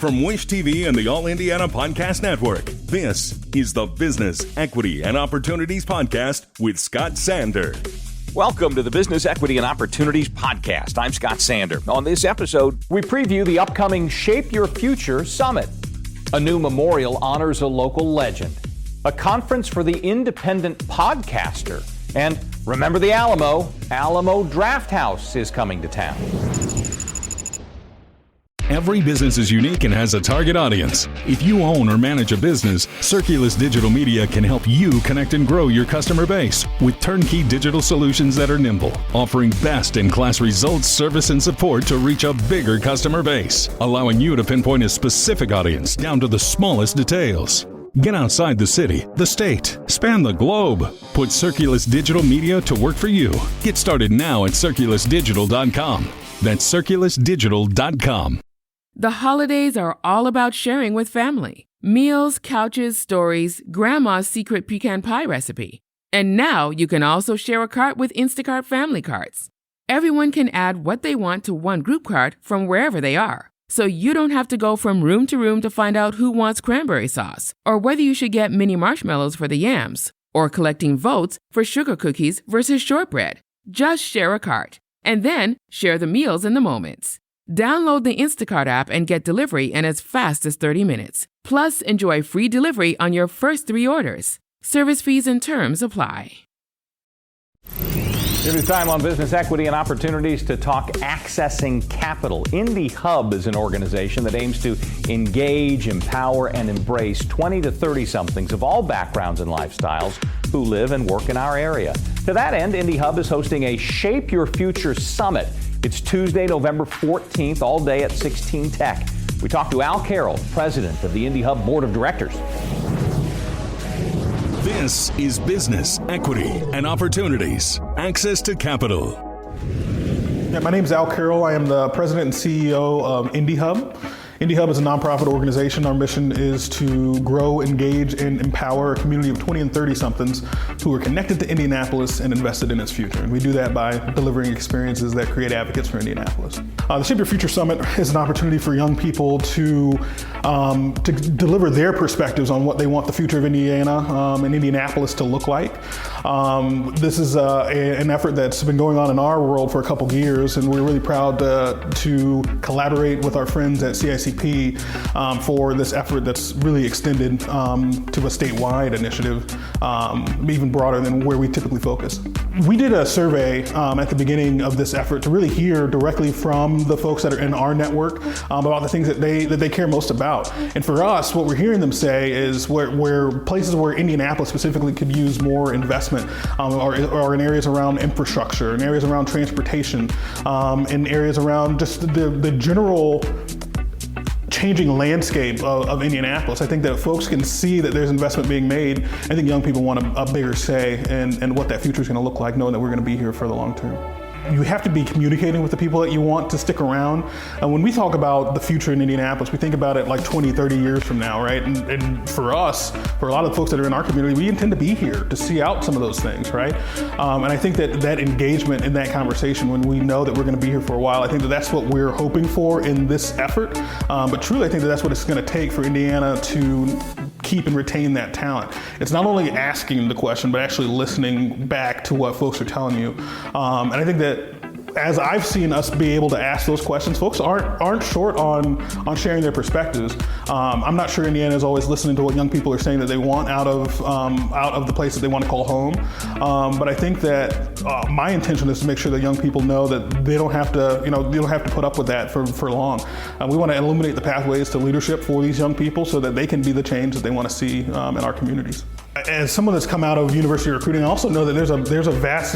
From Wish TV and the All Indiana Podcast Network, this is the Business, Equity, and Opportunities Podcast with Scott Sander. Welcome to the Business, Equity, and Opportunities Podcast. I'm Scott Sander. On this episode, we preview the upcoming Shape Your Future Summit. A new memorial honors a local legend. A conference for the independent podcaster. And remember the Alamo Drafthouse is coming to town. Every business is unique and has a target audience. If you own or manage a business, Circulus Digital Media can help you connect and grow your customer base with turnkey digital solutions that are nimble, offering best-in-class results, service, and support to reach a bigger customer base, allowing you to pinpoint a specific audience down to the smallest details. Get outside the city, the state, span the globe. Put Circulus Digital Media to work for you. Get started now at circulusdigital.com. That's circulusdigital.com. The holidays are all about sharing with family. Meals, couches, stories, Grandma's secret pecan pie recipe. And now you can also share a cart with Instacart Family Carts. Everyone can add what they want to one group cart from wherever they are. So you don't have to go from room to room to find out who wants cranberry sauce, or whether you should get mini marshmallows for the yams, or collecting votes for sugar cookies versus shortbread. Just share a cart, and then share the meals and the moments. Download the Instacart app and get delivery in as fast as 30 minutes. Plus, enjoy free delivery on your first 3 orders. Service fees and terms apply. It is time on Business, Equity, and Opportunities to talk accessing capital. Indy Hub is an organization that aims to engage, empower, and embrace 20 to 30-somethings of all backgrounds and lifestyles who live and work in our area. To that end, Indy Hub is hosting a Shape Your Future Summit. It's Tuesday, November 14th, all day at 16 Tech. We talked to Al Carroll, president of the Indy Hub Board of Directors. This is Business, Equity, and Opportunities. Access to capital. Yeah, my name is Al Carroll. I am the president and CEO of Indy Hub. Indy Hub is a nonprofit organization. Our mission is to grow, engage, and empower a community of 20 and 30-somethings who are connected to Indianapolis and invested in its future. And we do that by delivering experiences that create advocates for Indianapolis. The Shape Your Future Summit is an opportunity for young people to deliver their perspectives on what they want the future of Indiana and Indianapolis to look like. This is an effort that's been going on in our world for a couple of years, and we're really proud to collaborate with our friends at CICP for this effort that's really extended to a statewide initiative, even broader than where we typically focus. We did a survey at the beginning of this effort to really hear directly from the folks that are in our network about the things that they care most about. And for us, what we're hearing them say is where places where Indianapolis specifically could use more investment are in areas around infrastructure, in areas around transportation, in areas around just the general changing landscape of Indianapolis. I think that folks can see that there's investment being made. I think young people want a bigger say in what that future is going to look like, knowing that we're going to be here for the long term. You have to be communicating with the people that you want to stick around. And when we talk about the future in Indianapolis, we think about it like 20, 30 years from now, right? And for us, for a lot of the folks that are in our community, we intend to be here to see out some of those things, right? And I think that engagement in that conversation, when we know that we're going to be here for a while, I think that's what we're hoping for in this effort. But truly, I think that's what it's going to take for Indiana to keep and retain that talent. It's not only asking the question, but actually listening back to what folks are telling you. And I think that as I've seen us be able to ask those questions, folks aren't short on sharing their perspectives. I'm not sure Indiana is always listening to what young people are saying that they want out of the place that they want to call home. But I think that my intention is to make sure that young people know that they don't have to put up with that for long. We want to illuminate the pathways to leadership for these young people so that they can be the change that they want to see in our communities. As someone that's come out of university recruiting, I also know that there's a vast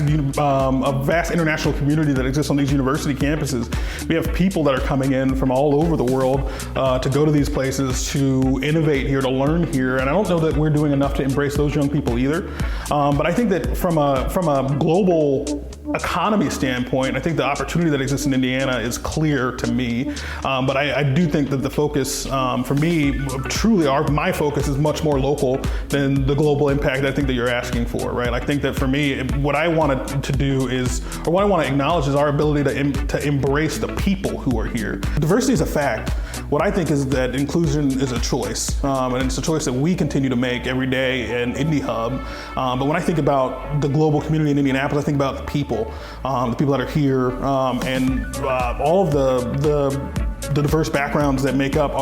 international community that exists on these university campuses. We have people that are coming in from all over the world to go to these places, to innovate here, to learn here, and I don't know that we're doing enough to embrace those young people either. But I think that from a global economy standpoint, I think the opportunity that exists in Indiana is clear to me. But I do think that the focus, for me, truly my focus is much more local than the global impact I think that you're asking for, right? I think that for me, what I wanted to do is, or what I want to acknowledge is our ability to embrace the people who are here. Diversity is a fact. what I think is that inclusion is a choice, and it's a choice that we continue to make every day in Indy Hub. But when I think about the global community in Indianapolis, I think about the people that are here, and all of the diverse backgrounds that make up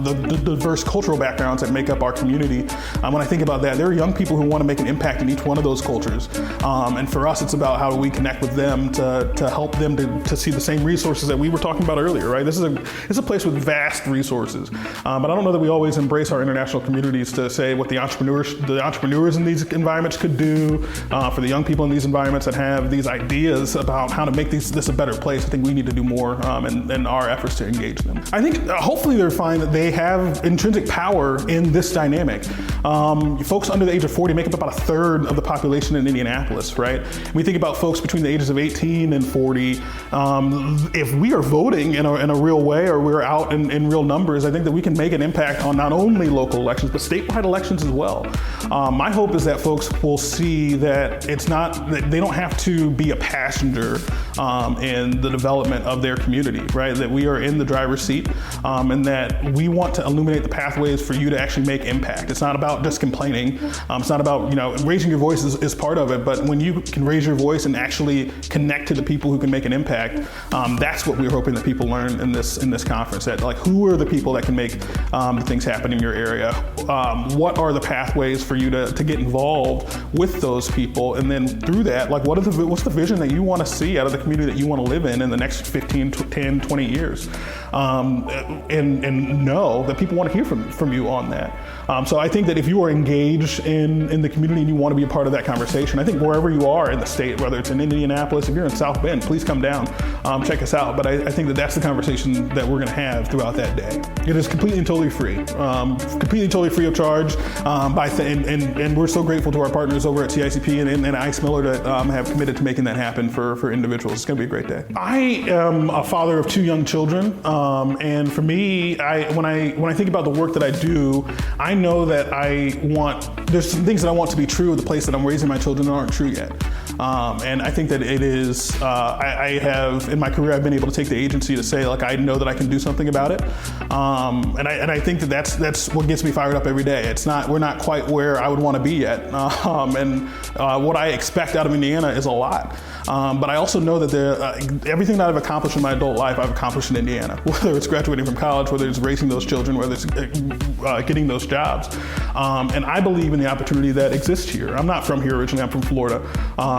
the diverse cultural backgrounds that make up our community. When I think about that, there are young people who want to make an impact in each one of those cultures. And for us, it's about how do we connect with them to help them to see the same resources that we were talking about earlier, right? It's a place with vast resources. But I don't know that we always embrace our international communities to say what the entrepreneurs in these environments could do, for the young people in these environments that have these ideas about how to make this a better place. I think we need to do more in our efforts to engage them. I think hopefully they'll find that they have intrinsic power in this dynamic. Folks under the age of 40 make up about a third of the population in Indianapolis, right? We think about folks between the ages of 18 and 40. If we are voting in a real way, or we're out in real numbers, I think that we can make an impact on not only local elections, but statewide elections as well. My hope is that folks will see that that they don't have to be a passenger in the development of their community, right? That we are in the driver's seat, and that we want to illuminate the pathways for you to actually make impact. It's not about just complaining. It's not about, raising your voice is part of it, but when you can raise your voice and actually connect to the people who can make an impact, that's what we're hoping that people learn in this conference. That who are the people that can make things happen in your area? What are the pathways for you to get involved with those people? And then through that, what's the vision that you want to see out of the community that you want to live in the next 15, 10, 20 years? And know that people want to hear from you on that. So I think that if you are engaged in the community and you want to be a part of that conversation, I think wherever you are in the state, whether it's in Indianapolis, if you're in South Bend, please come down, check us out. But I think that's the conversation that we're going to have throughout that day. It is completely and totally free, free of charge. And we're so grateful to our partners over at CICP and Ice Miller that have committed to making that happen for individuals. It's going to be a great day. I am a father of 2 young children, and for me, when I think about the work that I do, I know that there's some things that I want to be true of the place that I'm raising my children that aren't true yet. And I think that it is, I have, in my career, I've been able to take the agency to say, I know that I can do something about it. And I think that's what gets me fired up every day. We're not quite where I would want to be yet. And what I expect out of Indiana is a lot. But I also know that everything that I've accomplished in my adult life, I've accomplished in Indiana, whether it's graduating from college, whether it's raising those children, whether it's getting those jobs. And I believe in the opportunity that exists here. I'm not from here originally, I'm from Florida.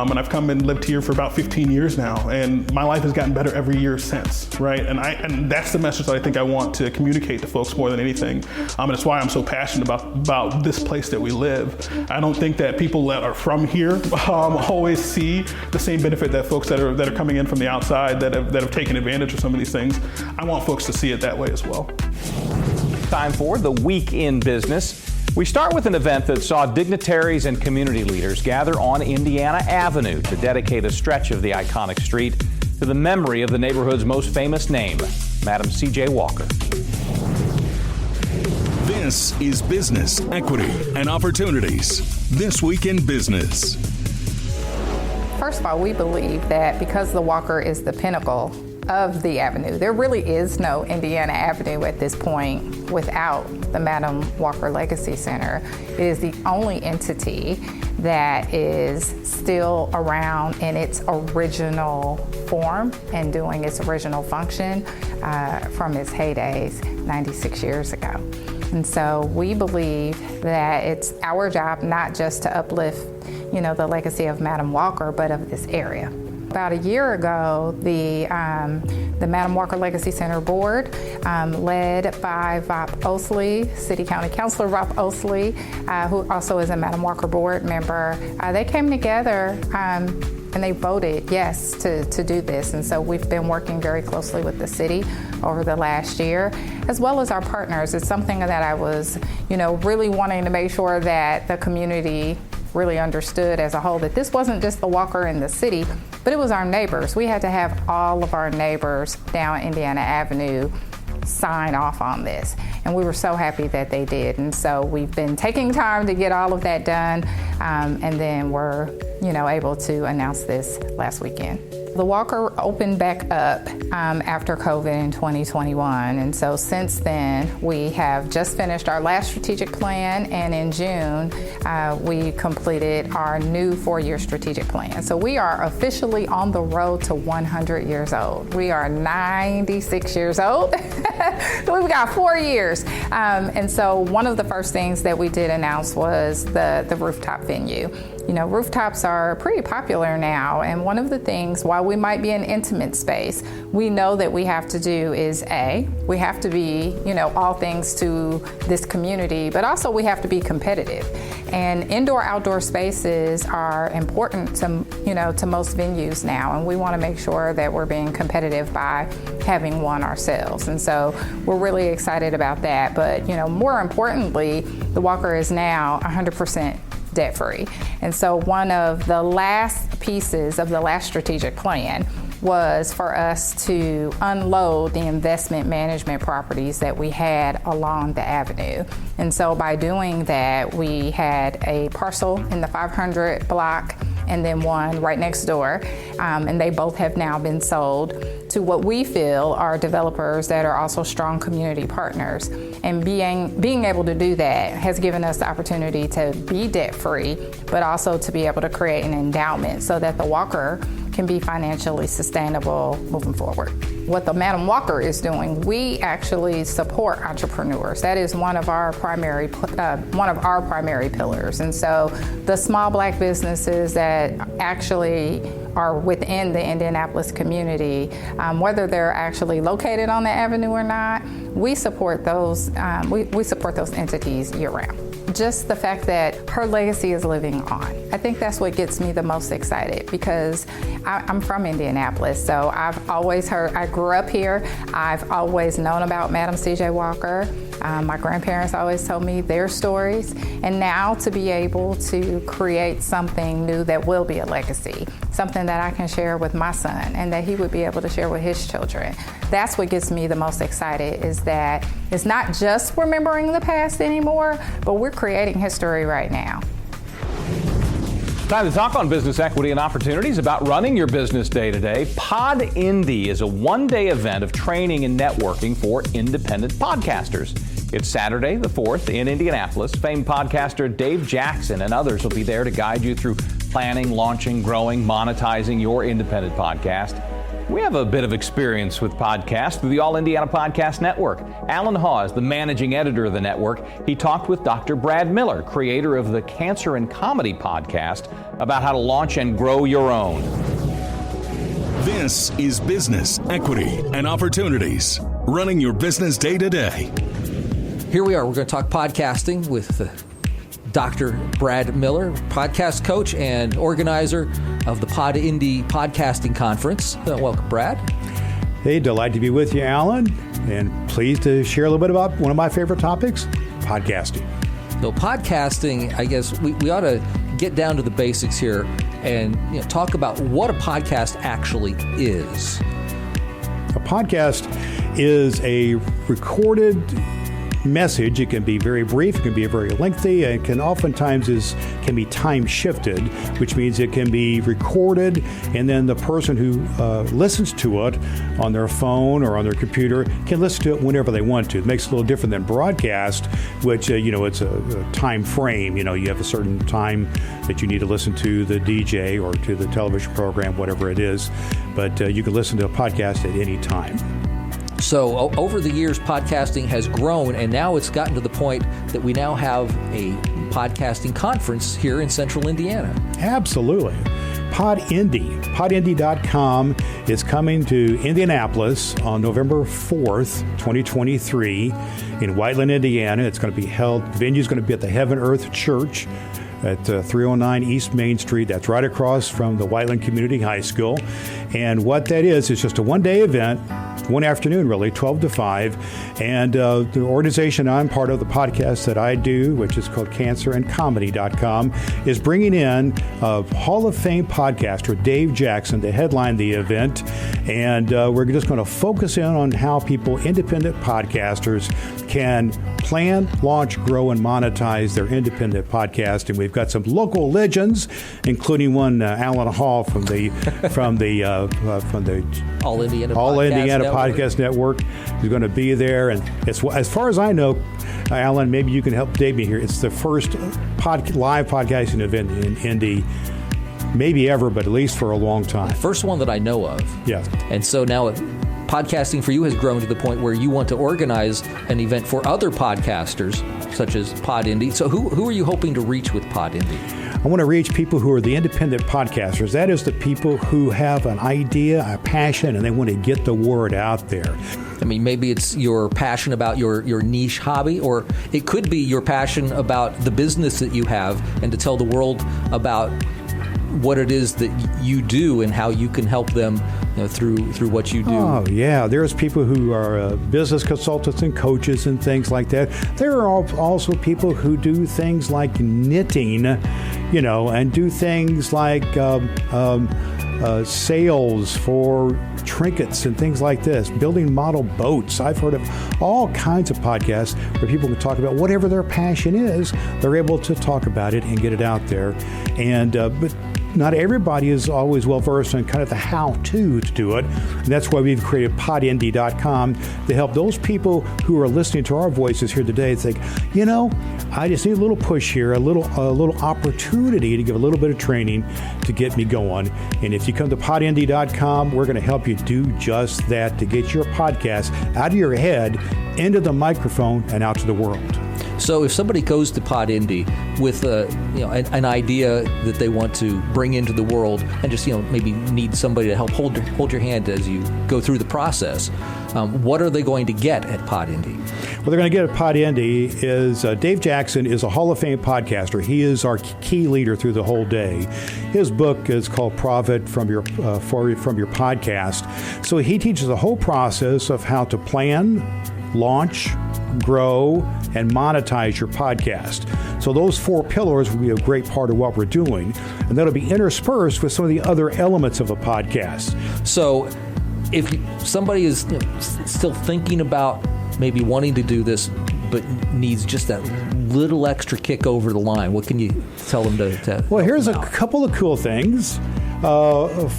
And I've come and lived here for about 15 years now. And my life has gotten better every year since, right? And that's the message that I think I want to communicate to folks more than anything. And it's why I'm so passionate about this place that we live. I don't think that people that are from here always see the same benefit that folks that are coming in from the outside that have taken advantage of some of these things. I want folks to see it that way as well. Time for the Week in Business. We start with an event that saw dignitaries and community leaders gather on Indiana Avenue to dedicate a stretch of the iconic street to the memory of the neighborhood's most famous name, Madam C.J. Walker. This is Business, Equity, and Opportunities. This Week in Business. First of all, we believe that because the Walker is the pinnacle of the avenue, there really is no Indiana Avenue at this point without the Madam Walker Legacy Center. It is the only entity that is still around in its original form and doing its original function from its heydays 96 years ago. And so we believe that it's our job not just to uplift, the legacy of Madam Walker, but of this area. About a year ago, the Madam Walker Legacy Center Board, led by Vop Osley, City County Councilor Vop Osley, who also is a Madam Walker Board member, they came together and they voted yes to do this. And so we've been working very closely with the city over the last year, as well as our partners. It's something that I was, really wanting to make sure that the community really understood as a whole, that this wasn't just the Walker in the city, but it was our neighbors. We had to have all of our neighbors down Indiana Avenue sign off on this. And we were so happy that they did. And so we've been taking time to get all of that done. And then we're, able to announce this last weekend. The Walker opened back up after COVID in 2021. And so since then, we have just finished our last strategic plan. And in June, we completed our new 4-year strategic plan. So we are officially on the road to 100 years old. We are 96 years old. We've got 4 years. And so one of the first things that we did announce was the rooftop venue. You know, rooftops are pretty popular now, and one of the things, while we might be an intimate space, we know that we have to do is we have to be, all things to this community, but also we have to be competitive. And indoor-outdoor spaces are important to most venues now, and we want to make sure that we're being competitive by having one ourselves. And so we're really excited about that. But, more importantly, the Walker is now 100% debt-free. And so one of the last pieces of the last strategic plan was for us to unload the investment management properties that we had along the avenue. And so by doing that, we had a parcel in the 500 block and then one right next door. And they both have now been sold to what we feel are developers that are also strong community partners. And being able to do that has given us the opportunity to be debt-free, but also to be able to create an endowment so that the Walker can be financially sustainable moving forward. What the Madam Walker is doing, we actually support entrepreneurs. That is one of our primary pillars. And so the small Black businesses that actually are within the Indianapolis community, whether they're actually located on the avenue or not, we support those. We support those entities year-round. Just the fact that her legacy is living on. I think that's what gets me the most excited, because I'm from Indianapolis, so I've always heard, I grew up here, I've always known about Madam C.J. Walker. My grandparents always told me their stories, and now to be able to create something new that will be a legacy, something that I can share with my son and that he would be able to share with his children. That's what gets me the most excited, is that it's not just remembering the past anymore, but we're creating history right now. Time to talk on business equity and opportunities about running your business day to day. PodINDY is a one-day event of training and networking for independent podcasters. It's Saturday the 4th in Indianapolis. Famed podcaster Dave Jackson and others will be there to guide you through planning, launching, growing, monetizing your independent podcast. We have a bit of experience with podcasts through the All Indiana Podcast Network. Alan Haw is the managing editor of the network. He talked with Dr. Brad Miller, creator of the Cancer and Comedy podcast, about how to launch and grow your own. This is Business, Equity, and Opportunities. Running your business day to day. Here we are. We're going to talk podcasting with Dr. Brad Miller, podcast coach and organizer of the PodINDY podcasting conference. Welcome, Brad. Hey, delighted to be with you, Alan, and pleased to share a little bit about one of my favorite topics, podcasting. So podcasting, I guess we ought to get down to the basics here and talk about what a podcast actually is. A podcast is a recorded message. It can be very brief, it can be very lengthy, and can oftentimes can be time shifted, which means it can be recorded, and then the person who listens to it on their phone or on their computer can listen to it whenever they want to. It makes it a little different than broadcast, which it's a time frame. You have a certain time that you need to listen to the DJ or to the television program, whatever it is, but you can listen to a podcast at any time. So over the years, podcasting has grown, and now it's gotten to the point that we now have a podcasting conference here in central Indiana. Absolutely. PodINDY.com is coming to Indianapolis on November 4th, 2023 in Whiteland, Indiana. It's going to be held, the venue's going to be at the Heaven Earth Church at 309 East Main Street. That's right across from the Whiteland Community High School. And what that is just a one-day event, one afternoon really, 12 to 5. And the organization I'm part of, the podcast that I do, which is called cancerandcomedy.com, is bringing in Hall of Fame podcaster Dave Jackson to headline the event. And we're just going to focus in on how independent podcasters can plan, launch, grow, and monetize their independent podcast. And we've got some local legends, including one Alan Hall from the All Indiana Podcast Network is going to be there. And it's, as far as I know, Alan, maybe you can help date me here. It's the first live podcasting event in Indy, maybe ever, but at least for a long time. First one that I know of. Yeah. And so now podcasting for you has grown to the point where you want to organize an event for other podcasters, such as PodINDY. So who are you hoping to reach with PodINDY? I want to reach people who are the independent podcasters. That is the people who have an idea, a passion, and they want to get the word out there. I mean, maybe it's your passion about your niche hobby, or it could be your passion about the business that you have and to tell the world about what it is that you do and how you can help them, through what you do. Oh, yeah. There's people who are business consultants and coaches and things like that. There are also people who do things like knitting, and do things like sales for trinkets and things like this, building model boats. I've heard of all kinds of podcasts where people can talk about whatever their passion is. They're able to talk about it and get it out there. And but not everybody is always well-versed in kind of the how-to do it. And that's why we've created PodINDY.com to help those people who are listening to our voices here today think, I just need a little push here, a little opportunity to give a little bit of training to get me going. And if you come to PodINDY.com, we're going to help you do just that, to get your podcast out of your head, into the microphone, and out to the world. So if somebody goes to PodINDY with an idea that they want to bring into the world and just maybe need somebody to help hold your hand as you go through the process, what are they going to get at PodINDY? What they're going to get at PodINDY is Dave Jackson is a Hall of Fame podcaster. He is our key leader through the whole day. His book is called Profit from Your Podcast. So he teaches the whole process of how to plan, launch, grow, and monetize your podcast. So those 4 pillars will be a great part of what we're doing, and that'll be interspersed with some of the other elements of a podcast. So if somebody is still thinking about maybe wanting to do this but needs just that little extra kick over the line, what can you tell them to Well, here's a couple of cool things.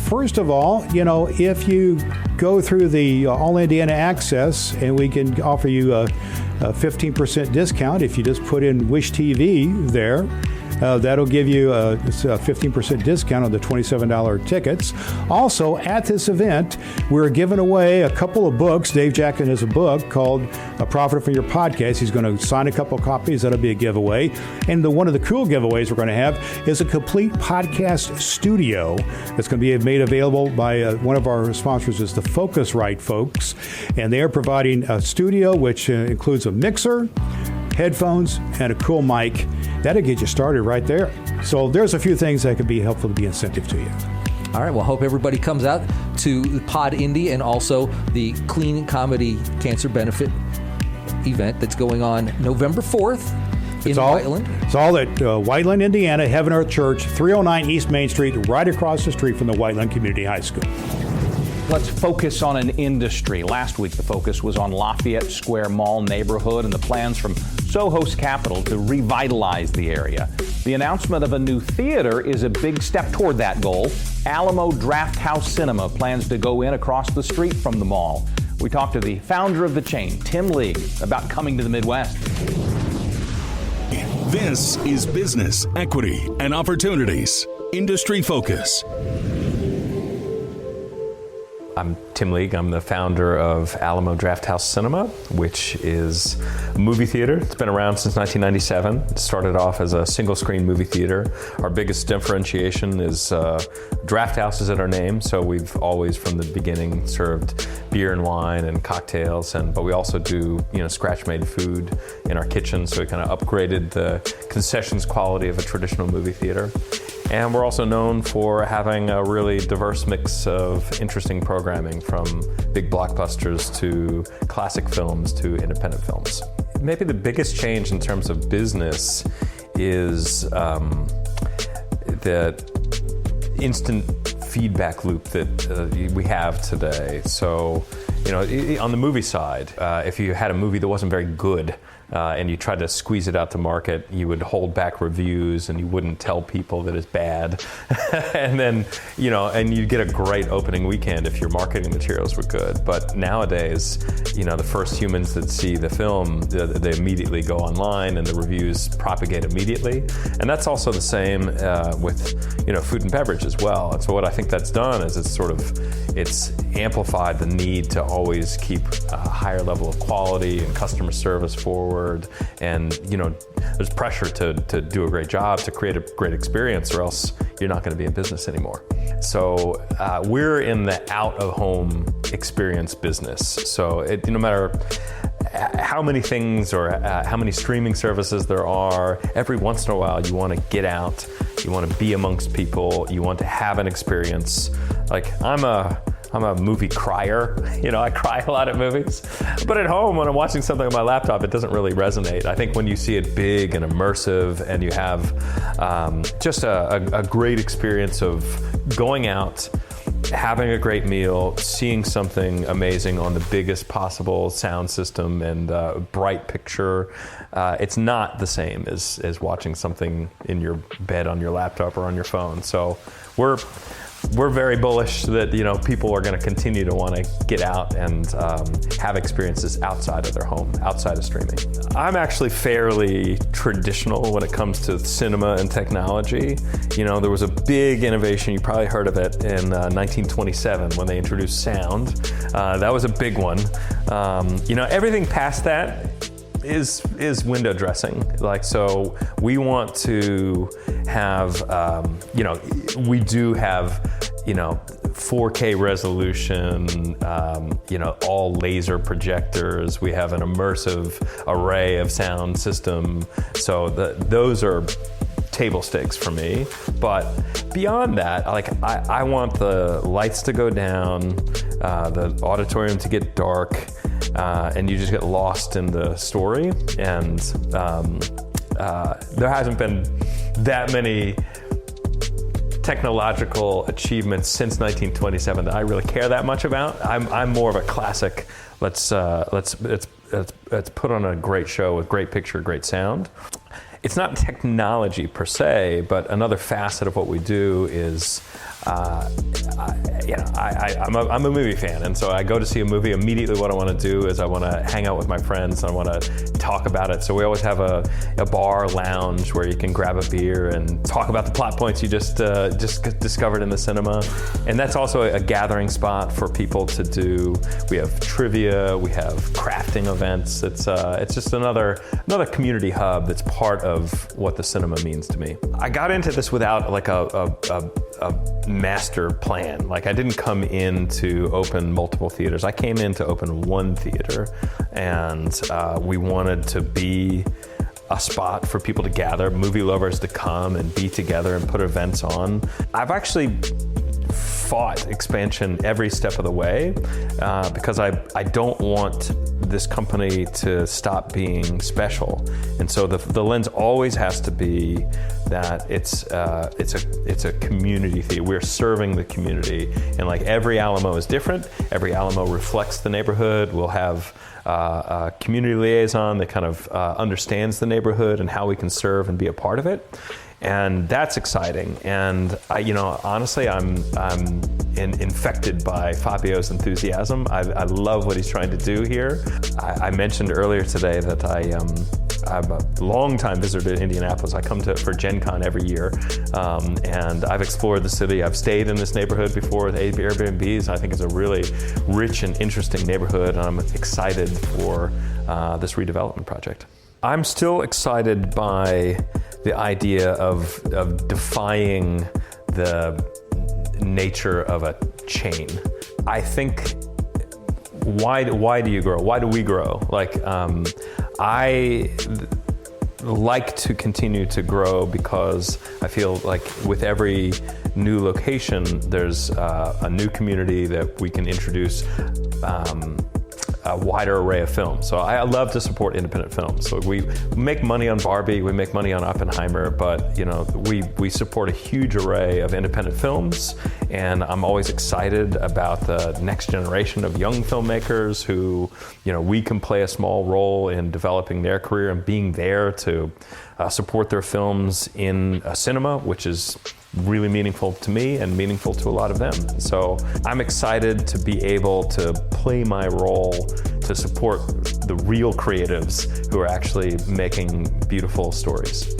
First of all, if you go through the All Indiana Access, and we can offer you a 15% discount if you just put in Wish TV there. That'll give you a 15% discount on the $27 tickets. Also, at this event, we're giving away a couple of books. Dave Jackson has a book called Profit from Your Podcast. He's going to sign a couple of copies. That'll be a giveaway. And one of the cool giveaways we're going to have is a complete podcast studio that's going to be made available by one of our sponsors, is the Focusrite folks. And they are providing a studio which includes a mixer, headphones, and a cool mic. That'll get you started right there. So there's a few things that could be helpful to be incentive to you. All right. Well, hope everybody comes out to PodINDY and also the Clean Comedy Cancer Benefit event that's going on November 4th in Whiteland. It's all at Whiteland, Indiana, Heaven Earth Church, 309 East Main Street, right across the street from the Whiteland Community High School. Let's focus on an industry. Last week, the focus was on Lafayette Square Mall neighborhood and the plans from Soho's Capital to revitalize the area. The announcement of a new theater is a big step toward that goal. Alamo Drafthouse Cinema plans to go in across the street from the mall. We talked to the founder of the chain, Tim League, about coming to the Midwest. This is Business, Equity, and Opportunities. Industry Focus. I'm Tim League. I'm the founder of Alamo Drafthouse Cinema, which is a movie theater. It's been around since 1997. It started off as a single-screen movie theater. Our biggest differentiation is draft houses in our name, so we've always, from the beginning, served beer and wine and cocktails, but we also do scratch-made food in our kitchen, so we kind of upgraded the concessions quality of a traditional movie theater. And we're also known for having a really diverse mix of interesting programming, from big blockbusters to classic films to independent films. Maybe the biggest change in terms of business is the instant feedback loop that we have today. So on the movie side, if you had a movie that wasn't very good, and you tried to squeeze it out to market, you would hold back reviews and you wouldn't tell people that it's bad. And then, and you'd get a great opening weekend if your marketing materials were good. But nowadays, the first humans that see the film, they immediately go online and the reviews propagate immediately. And that's also the same with, food and beverage as well. And so what I think that's done is it's amplified the need to always keep a higher level of quality and customer service forward. And there's pressure to do a great job, to create a great experience, or else you're not going to be in business anymore. So we're in the out-of-home experience business. So no matter how many things or how many streaming services there are, every once in a while you want to get out, you want to be amongst people, you want to have an experience. Like I'm a movie crier. I cry a lot at movies. But at home, when I'm watching something on my laptop, it doesn't really resonate. I think when you see it big and immersive and you have just a great experience of going out, having a great meal, seeing something amazing on the biggest possible sound system and bright picture, it's not the same as watching something in your bed on your laptop or on your phone. So we're very bullish that people are going to continue to want to get out and have experiences outside of their home, outside of streaming. I'm actually fairly traditional when it comes to cinema and technology. There was a big innovation, you probably heard of it, in 1927 when they introduced sound. That was a big one. Everything past that is window dressing. So we want to have, we do have, 4K resolution, all laser projectors. We have an immersive array of sound system. So those are table stakes for me. But beyond that, I want the lights to go down, the auditorium to get dark, and you just get lost in the story. And there hasn't been that many technological achievements since 1927 that I really care that much about. I'm more of a classic. Let's put on a great show with great picture, great sound. It's not technology per se, but another facet of what we do is, I'm a movie fan, and so I go to see a movie. Immediately, what I want to do is I want to hang out with my friends. I want to talk about it. So we always have a bar lounge where you can grab a beer and talk about the plot points you just discovered in the cinema. And that's also a gathering spot for people to do. We have trivia, we have crafting events. It's just another community hub that's part of what the cinema means to me. I got into this without a master plan. I didn't come in to open multiple theaters. I came in to open one theater, and we wanted to be a spot for people to gather, movie lovers to come and be together and put events on. I've actually fought expansion every step of the way because I don't want this company to stop being special. And so the lens always has to be that it's a community theater. We're serving the community, and every Alamo is different. Every Alamo reflects the neighborhood. We'll have a community liaison that kind of understands the neighborhood and how we can serve and be a part of it. And that's exciting. And honestly, I'm infected by Fabio's enthusiasm. I love what he's trying to do here. I mentioned earlier today that I'm a long-time visitor to Indianapolis. I come for Gen Con every year, and I've explored the city. I've stayed in this neighborhood before with Airbnbs. I think it's a really rich and interesting neighborhood, and I'm excited for this redevelopment project. I'm still excited by the idea of defying the nature of a chain. I think, why do you grow? Why do we grow? I like to continue to grow because I feel like with every new location, there's a new community that we can introduce a wider array of films. So I love to support independent films. So we make money on Barbie, we make money on Oppenheimer, but we support a huge array of independent films, and I'm always excited about the next generation of young filmmakers who, we can play a small role in developing their career and being there to support their films in a cinema, which is really meaningful to me and meaningful to a lot of them. So I'm excited to be able to play my role to support the real creatives who are actually making beautiful stories.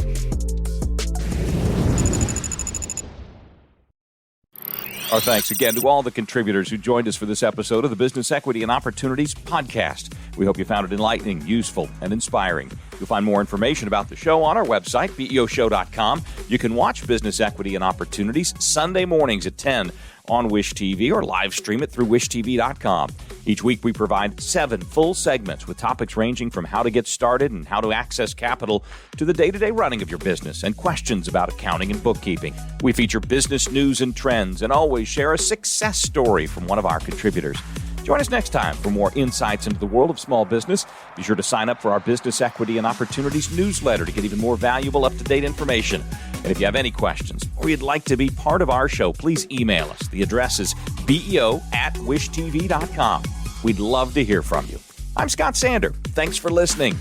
Our thanks again to all the contributors who joined us for this episode of the Business Equity and Opportunities podcast. We hope you found it enlightening, useful, and inspiring. You'll find more information about the show on our website, BEOshow.com. You can watch Business Equity and Opportunities Sunday mornings at 10 on Wish TV or live stream it through wishtv.com. Each week we provide 7 full segments with topics ranging from how to get started and how to access capital to the day-to-day running of your business and questions about accounting and bookkeeping. We feature business news and trends and always share a success story from one of our contributors. Join us next time for more insights into the world of small business. Be sure to sign up for our Business Equity and Opportunities newsletter to get even more valuable, up-to-date information. And if you have any questions or you'd like to be part of our show, please email us. The address is beo@wishtv.com. We'd love to hear from you. I'm Scott Sander. Thanks for listening.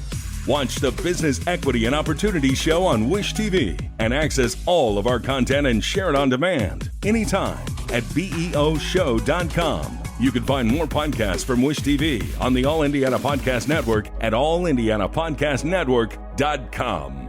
Watch the Business Equity and Opportunity Show on Wish TV and access all of our content and share it on demand anytime at beoshow.com. You can find more podcasts from Wish TV on the All Indiana Podcast Network at allindianapodcastnetwork.com.